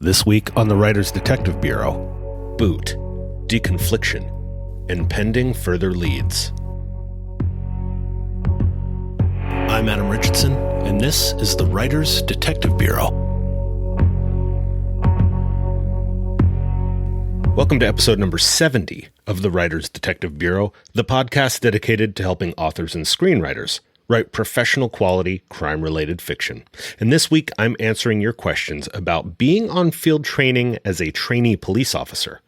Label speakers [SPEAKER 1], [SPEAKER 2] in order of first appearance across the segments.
[SPEAKER 1] This week on the Writers Detective Bureau, Boot, Deconfliction, and pending further leads. I'm Adam Richardson, and this is the Writers Detective Bureau. Welcome to episode number 70 of the Writers Detective Bureau, the podcast dedicated to helping authors and screenwriters write professional quality, crime-related fiction. And this week, I'm answering your questions about being on field training as a trainee police officer,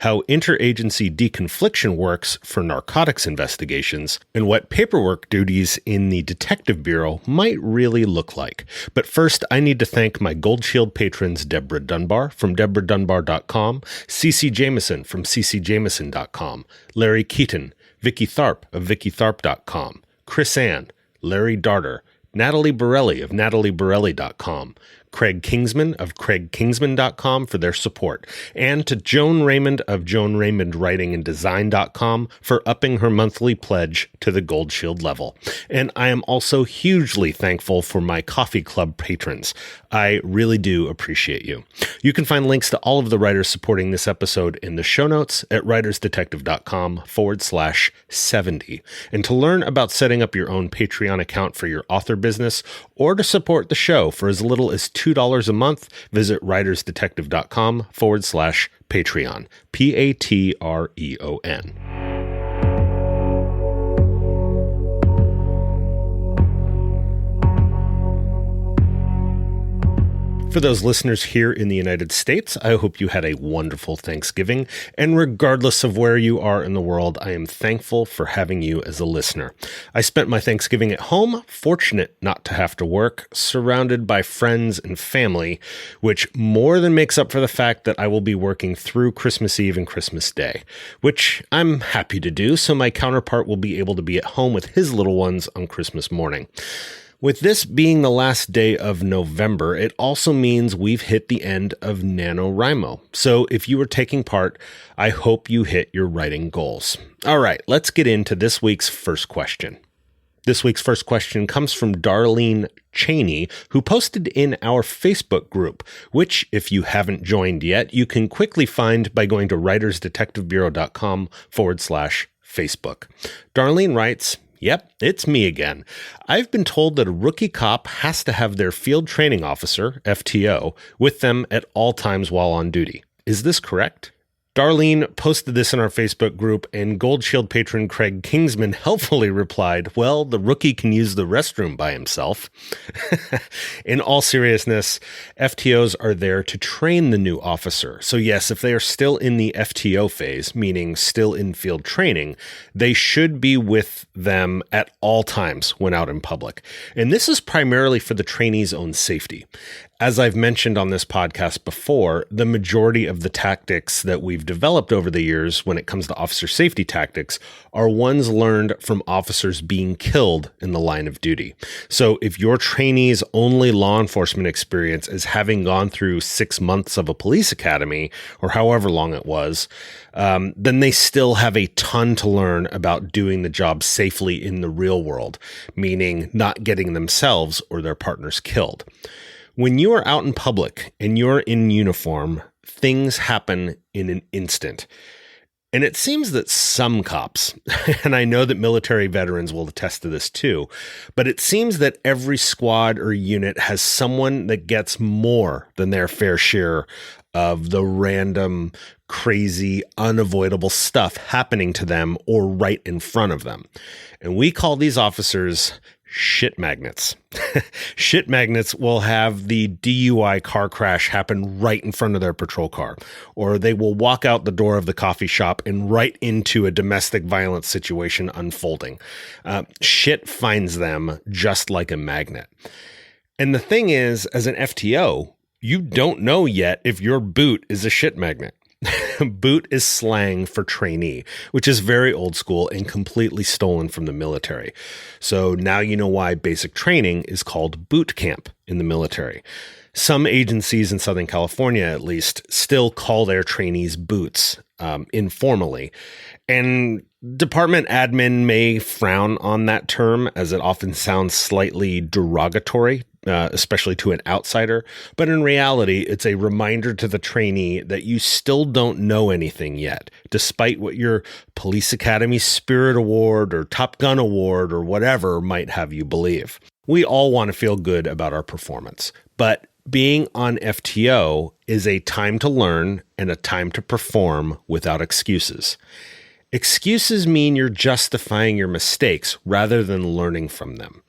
[SPEAKER 1] how interagency deconfliction works for narcotics investigations, and what paperwork duties in the Detective Bureau might really look like. But first, I need to thank my Gold Shield patrons Deborah Dunbar from DeborahDunbar.com, CC Jameson from CCJameson.com, Larry Keaton, Vicky Tharp of VickyTharp.com, Chris Ann, Larry Darter, Natalie Borelli of NatalieBorelli.com, Craig Kingsman of CraigKingsman.com for their support, and to Joan Raymond of JoanRaymondWritingAndDesign.com for upping her monthly pledge to the Gold Shield level. And I am also hugely thankful for my coffee club patrons. I really do appreciate you. You can find links to all of the writers supporting this episode in the show notes at writersdetective.com/70. And to learn about setting up your own Patreon account for your author business, or to support the show for as little as $2 a month, visit writersdetective.com/Patreon. Patreon. For those listeners here in the United States, I hope you had a wonderful Thanksgiving, and regardless of where you are in the world, I am thankful for having you as a listener. I spent my Thanksgiving at home, fortunate not to have to work, surrounded by friends and family, which more than makes up for the fact that I will be working through Christmas Eve and Christmas Day, which I'm happy to do, so my counterpart will be able to be at home with his little ones on Christmas morning. With this being the last day of November, it also means we've hit the end of NaNoWriMo. So if you were taking part, I hope you hit your writing goals. All right, let's get into this week's first question. This week's first question comes from Darlene Cheney, who posted in our Facebook group, which, if you haven't joined yet, you can quickly find by going to writersdetectivebureau.com/Facebook. Darlene writes, "Yep, it's me again. I've been told that a rookie cop has to have their field training officer, FTO, with them at all times while on duty. Is this correct?" Darlene posted this in our Facebook group, and Gold Shield patron Craig Kingsman helpfully replied, "Well, the rookie can use the restroom by himself." In all seriousness, FTOs are there to train the new officer. So yes, if they are still in the FTO phase, meaning still in field training, they should be with them at all times when out in public. And this is primarily for the trainee's own safety. As I've mentioned on this podcast before, the majority of the tactics that we've developed over the years when it comes to officer safety tactics are ones learned from officers being killed in the line of duty. So if your trainee's only law enforcement experience is having gone through 6 months of a police academy, or however long it was, then they still have a ton to learn about doing the job safely in the real world, meaning not getting themselves or their partners killed. When you are out in public and you're in uniform, things happen in an instant. And it seems that some cops, and I know that military veterans will attest to this too, but it seems that every squad or unit has someone that gets more than their fair share of the random, crazy, unavoidable stuff happening to them or right in front of them. And we call these officers shit magnets. Shit magnets will have the DUI car crash happen right in front of their patrol car, or they will walk out the door of the coffee shop and right into a domestic violence situation unfolding. Shit finds them just like a magnet. And the thing is, as an FTO, you don't know yet if your boot is a shit magnet. Boot is slang for trainee, which is very old school and completely stolen from the military. So now you know why basic training is called boot camp in the military. Some agencies in Southern California, at least, still call their trainees boots informally. And department admin may frown on that term as it often sounds slightly derogatory especially to an outsider. But in reality, it's a reminder to the trainee that you still don't know anything yet, despite what your Police Academy Spirit Award or Top Gun Award or whatever might have you believe. We all want to feel good about our performance, but being on FTO is a time to learn and a time to perform without excuses. Excuses mean you're justifying your mistakes rather than learning from them.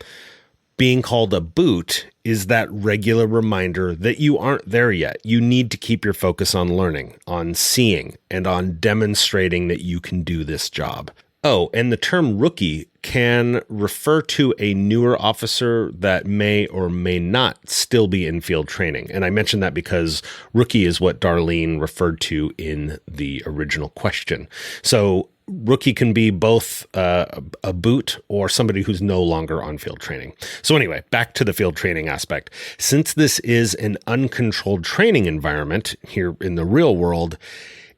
[SPEAKER 1] Being called a boot is that regular reminder that you aren't there yet. You need to keep your focus on learning, on seeing, and on demonstrating that you can do this job. Oh, and the term rookie can refer to a newer officer that may or may not still be in field training. And I mention that because rookie is what Darlene referred to in the original question. So rookie can be both a boot or somebody who's no longer on field training. So anyway, back to the field training aspect. Since this is an uncontrolled training environment here in the real world,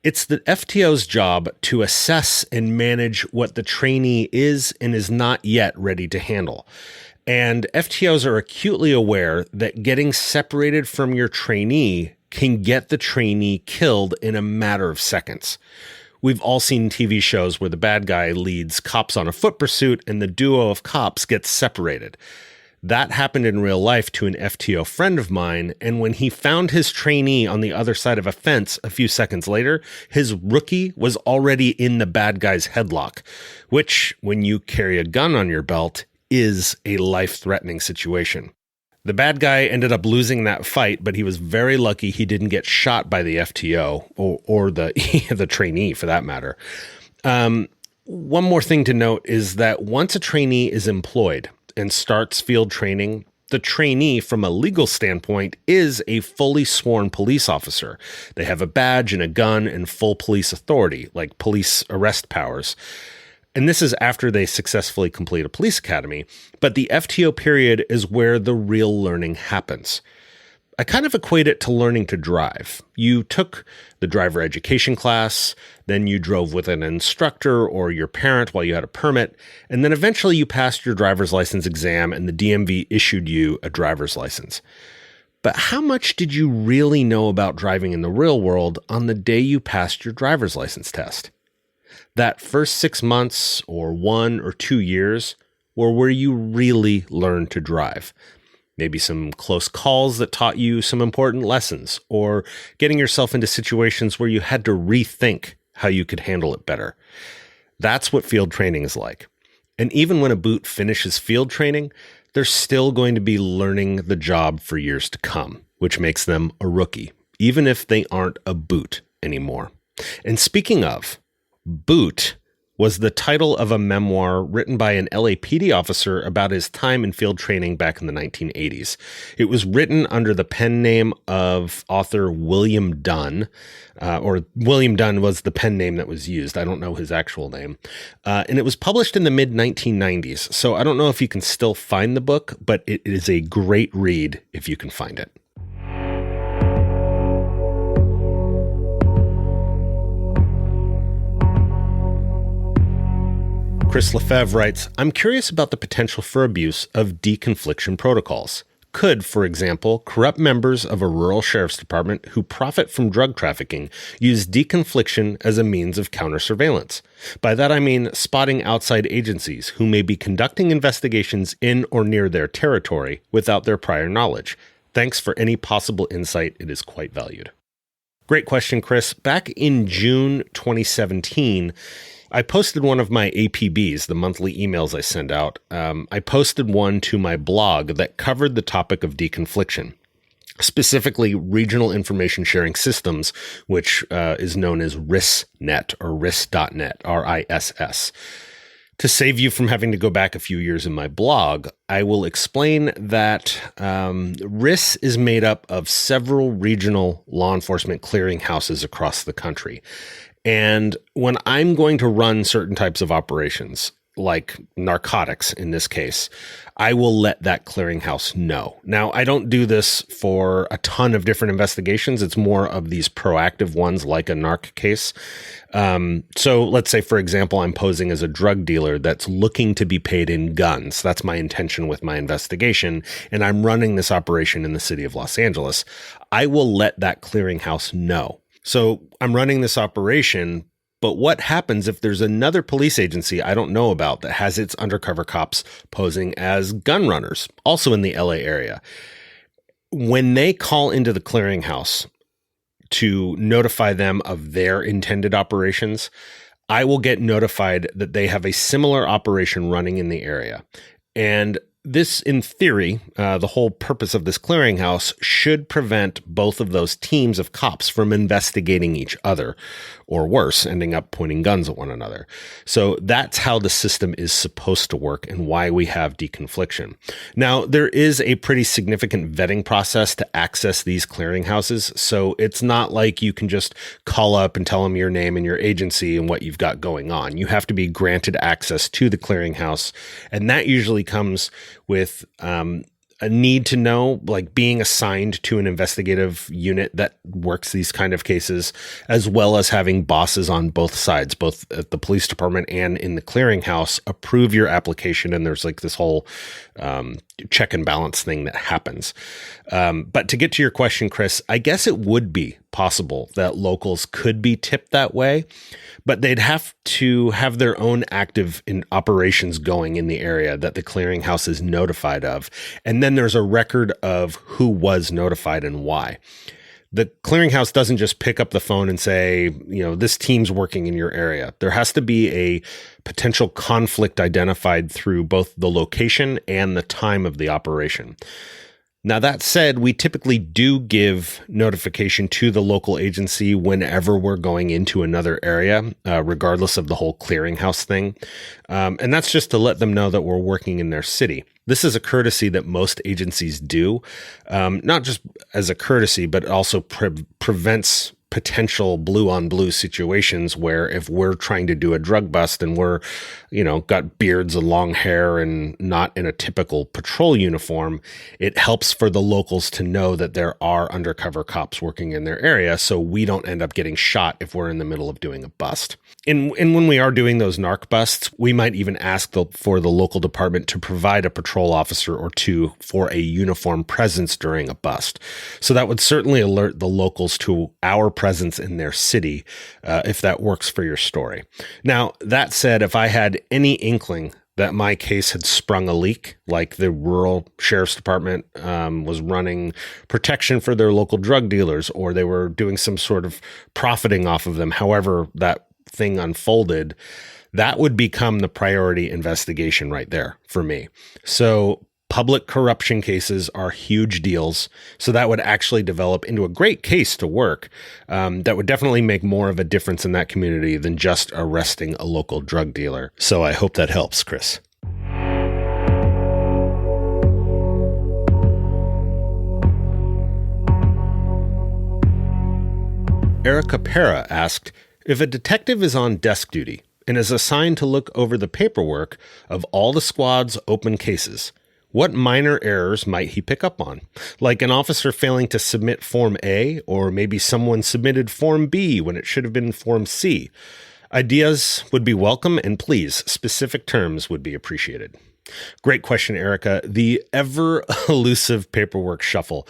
[SPEAKER 1] it's the FTO's job to assess and manage what the trainee is and is not yet ready to handle. And FTOs are acutely aware that getting separated from your trainee can get the trainee killed in a matter of seconds. We've all seen TV shows where the bad guy leads cops on a foot pursuit and the duo of cops gets separated. That happened in real life to an FTO friend of mine, and when he found his trainee on the other side of a fence a few seconds later, his rookie was already in the bad guy's headlock, which, when you carry a gun on your belt, is a life-threatening situation. The bad guy ended up losing that fight, but he was very lucky he didn't get shot by the FTO or the the trainee for that matter. One more thing to note is that once a trainee is employed and starts field training, the trainee, from a legal standpoint, is a fully sworn police officer. They have a badge and a gun and full police authority, like police arrest powers. And this is after they successfully complete a police academy. But the FTO period is where the real learning happens. I kind of equate it to learning to drive. You took the driver education class, then you drove with an instructor or your parent while you had a permit, and then eventually you passed your driver's license exam and the DMV issued you a driver's license. But how much did you really know about driving in the real world on the day you passed your driver's license test? That first 6 months or 1 or 2 years were where you really learned to drive. Maybe some close calls that taught you some important lessons, or getting yourself into situations where you had to rethink how you could handle it better. That's what field training is like. And even when a boot finishes field training, they're still going to be learning the job for years to come, which makes them a rookie, even if they aren't a boot anymore. And speaking of, boot was the title of a memoir written by an LAPD officer about his time in field training back in the 1980s. It was written under the pen name of author William Dunn, or William Dunn was the pen name that was used. I don't know his actual name. And it was published in the mid-1990s. So I don't know if you can still find the book, but it is a great read if you can find it. Chris Lefebvre writes, I'm curious about the potential for abuse of deconfliction protocols. Could, for example, corrupt members of a rural sheriff's department who profit from drug trafficking use deconfliction as a means of counter-surveillance? By that I mean spotting outside agencies who may be conducting investigations in or near their territory without their prior knowledge. Thanks for any possible insight. It is quite valued. Great question, Chris. Back in June 2017, I posted one of my APBs, the monthly emails I send out. I posted one to my blog that covered the topic of deconfliction, specifically regional information sharing systems, which is known as RISnet or RIS.net, RISS. To save you from having to go back a few years in my blog, I will explain that RIS is made up of several regional law enforcement clearinghouses across the country. And when I'm going to run certain types of operations, like narcotics in this case, I will let that clearinghouse know. Now, I don't do this for a ton of different investigations. It's more of these proactive ones like a narc case. So let's say, for example, I'm posing as a drug dealer that's looking to be paid in guns. That's my intention with my investigation. And I'm running this operation in the city of Los Angeles. I will let that clearinghouse know. So I'm running this operation. But what happens if there's another police agency I don't know about that has its undercover cops posing as gun runners, also in the LA area? When they call into the clearinghouse to notify them of their intended operations, I will get notified that they have a similar operation running in the area. And this, in theory, the whole purpose of this clearinghouse should prevent both of those teams of cops from investigating each other, or worse, ending up pointing guns at one another. So that's how the system is supposed to work and why we have deconfliction. Now, there is a pretty significant vetting process to access these clearinghouses. So it's not like you can just call up and tell them your name and your agency and what you've got going on. You have to be granted access to the clearinghouse. And that usually comes with a need to know, like being assigned to an investigative unit that works these kind of cases, as well as having bosses on both sides, both at the police department and in the clearinghouse, approve your application. And there's like this whole check and balance thing that happens. But to get to your question, Chris, I guess it would be possible that locals could be tipped that way, but they'd have to have their own active operations going in the area that the clearinghouse is notified of. And then there's a record of who was notified and why. The clearinghouse doesn't just pick up the phone and say, this team's working in your area. There has to be a potential conflict identified through both the location and the time of the operation. Now, that said, we typically do give notification to the local agency whenever we're going into another area, regardless of the whole clearinghouse thing. And that's just to let them know that we're working in their city. This is a courtesy that most agencies do, not just as a courtesy, but also prevents potential blue on blue situations where if we're trying to do a drug bust and we're, got beards and long hair and not in a typical patrol uniform, it helps for the locals to know that there are undercover cops working in their area. So we don't end up getting shot if we're in the middle of doing a bust. And when we are doing those narc busts, we might even ask for the local department to provide a patrol officer or two for a uniform presence during a bust. So that would certainly alert the locals to our presence in their city, if that works for your story. Now, that said, if I had any inkling that my case had sprung a leak, like the rural sheriff's department was running protection for their local drug dealers, or they were doing some sort of profiting off of them, however that thing unfolded, that would become the priority investigation right there for me. So public corruption cases are huge deals. So that would actually develop into a great case to work. That would definitely make more of a difference in that community than just arresting a local drug dealer. So I hope that helps, Chris. Erica Pera asked, if a detective is on desk duty and is assigned to look over the paperwork of all the squad's open cases, what minor errors might he pick up on? Like an officer failing to submit Form A, or maybe someone submitted Form B when it should have been Form C. Ideas would be welcome, and please, specific terms would be appreciated. Great question, Erica. The ever elusive paperwork shuffle.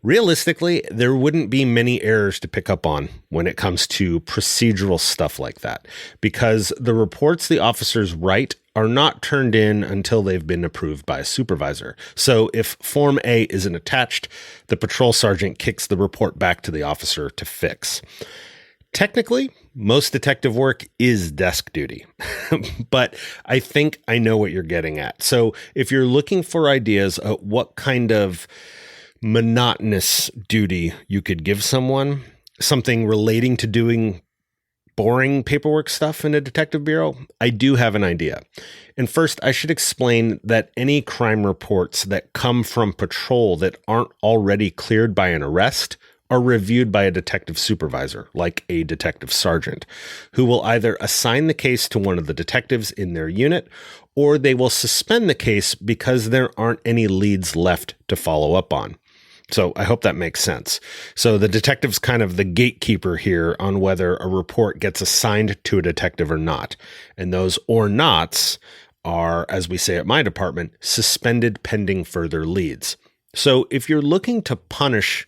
[SPEAKER 1] Realistically, there wouldn't be many errors to pick up on when it comes to procedural stuff like that, because the reports the officers write are not turned in until they've been approved by a supervisor. So if Form A isn't attached, the patrol sergeant kicks the report back to the officer to fix. Technically, most detective work is desk duty, but I think I know what you're getting at. So if you're looking for ideas of what kind of monotonous duty you could give someone, something relating to doing boring paperwork stuff in a detective bureau, I do have an idea. And first, I should explain that any crime reports that come from patrol that aren't already cleared by an arrest are reviewed by a detective supervisor, like a detective sergeant, who will either assign the case to one of the detectives in their unit, or they will suspend the case because there aren't any leads left to follow up on. So I hope that makes sense. So the detective's kind of the gatekeeper here on whether a report gets assigned to a detective or not. And those or nots are, as we say at my department, suspended pending further leads. So if you're looking to punish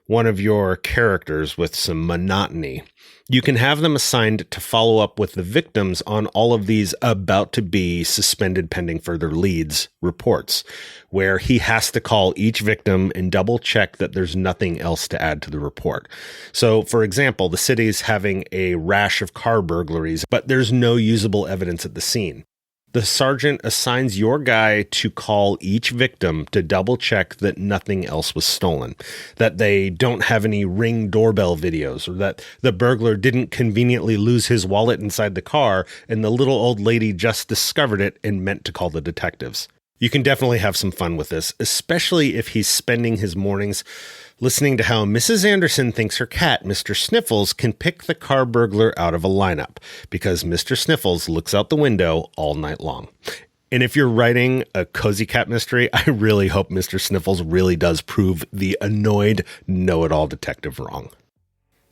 [SPEAKER 1] one of your characters with some monotony, you can have them assigned to follow up with the victims on all of these about to be suspended pending further leads reports, where he has to call each victim and double check that there's nothing else to add to the report. So, for example, the city's having a rash of car burglaries, but there's no usable evidence at the scene. The sergeant assigns your guy to call each victim to double check that nothing else was stolen, that they don't have any Ring doorbell videos, or that the burglar didn't conveniently lose his wallet inside the car and the little old lady just discovered it and meant to call the detectives. You can definitely have some fun with this, especially if he's spending his mornings listening to how Mrs. Anderson thinks her cat, Mr. Sniffles, can pick the car burglar out of a lineup because Mr. Sniffles looks out the window all night long. And if you're writing a cozy cat mystery, I really hope Mr. Sniffles really does prove the annoyed know-it-all detective wrong.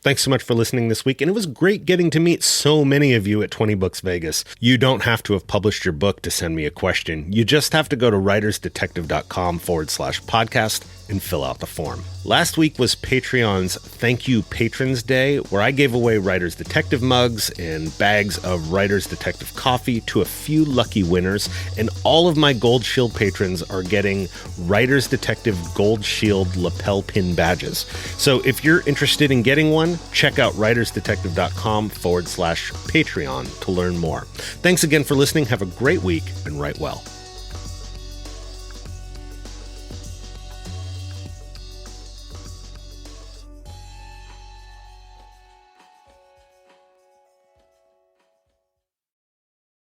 [SPEAKER 1] Thanks so much for listening this week, and it was great getting to meet so many of you at 20 Books Vegas. You don't have to have published your book to send me a question. You just have to go to writersdetective.com/podcast and fill out the form. Last week was Patreon's Thank You Patrons Day, where I gave away Writers Detective mugs and bags of Writers Detective coffee to a few lucky winners, and all of my Gold Shield patrons are getting Writers Detective Gold Shield lapel pin badges. So if you're interested in getting one, check out writersdetective.com/Patreon to learn more. Thanks again for listening. Have a great week and write well.